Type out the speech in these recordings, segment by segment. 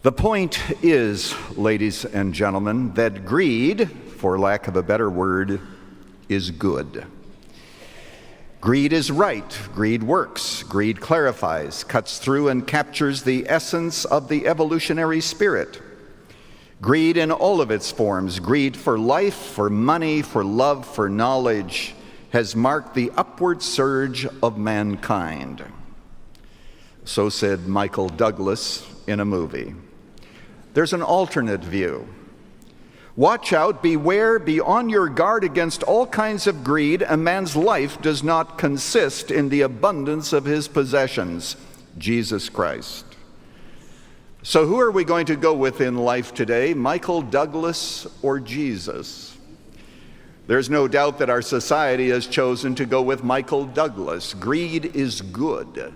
The point is, ladies and gentlemen, that greed, for lack of a better word, is good. Greed is right. Greed works. Greed clarifies, cuts through, and captures the essence of the evolutionary spirit. Greed in all of its forms, greed for life, for money, for love, for knowledge, has marked the upward surge of mankind. So said Michael Douglas in a movie. There's an alternate view. Watch out, beware, be on your guard against all kinds of greed. A man's life does not consist in the abundance of his possessions. Jesus Christ. So who are we going to go with in life today, Michael Douglas or Jesus? There's no doubt that our society has chosen to go with Michael Douglas. Greed is good.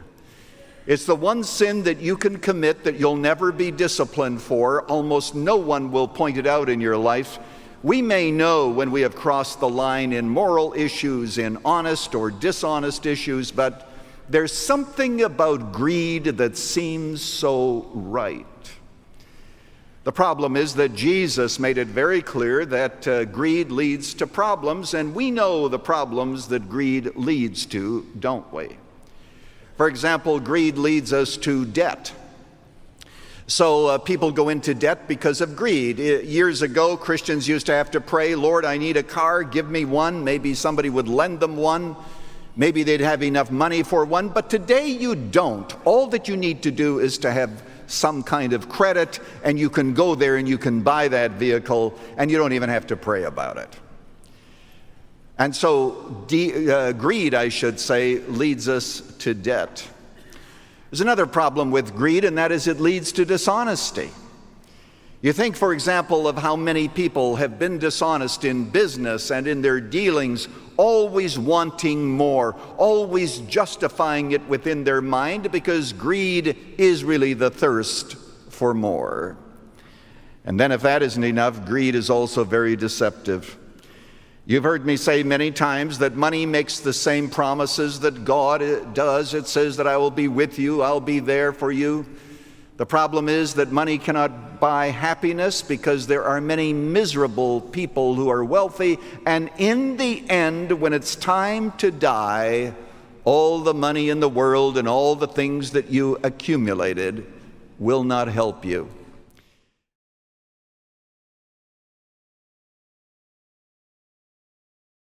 It's the one sin that you can commit that you'll never be disciplined for. Almost no one will point it out in your life. We may know when we have crossed the line in moral issues, in honest or dishonest issues, but there's something about greed that seems so right. The problem is that Jesus made it very clear that greed leads to problems, and we know the problems that greed leads to, don't we? For example, greed leads us to debt. So people go into debt because of greed. Years ago, Christians used to have to pray, Lord, I need a car, give me one. Maybe somebody would lend them one. Maybe they'd have enough money for one. But today you don't. All that you need to do is to have some kind of credit, and you can go there and you can buy that vehicle, and you don't even have to pray about it. And so greed, I should say, leads us to debt. There's another problem with greed, and that is it leads to dishonesty. You think, for example, of how many people have been dishonest in business and in their dealings, always wanting more, always justifying it within their mind, because greed is really the thirst for more. And then if that isn't enough, greed is also very deceptive. You've heard me say many times that money makes the same promises that God does. It says that I will be with you, I'll be there for you. The problem is that money cannot buy happiness because there are many miserable people who are wealthy, and in the end, when it's time to die, all the money in the world and all the things that you accumulated will not help you.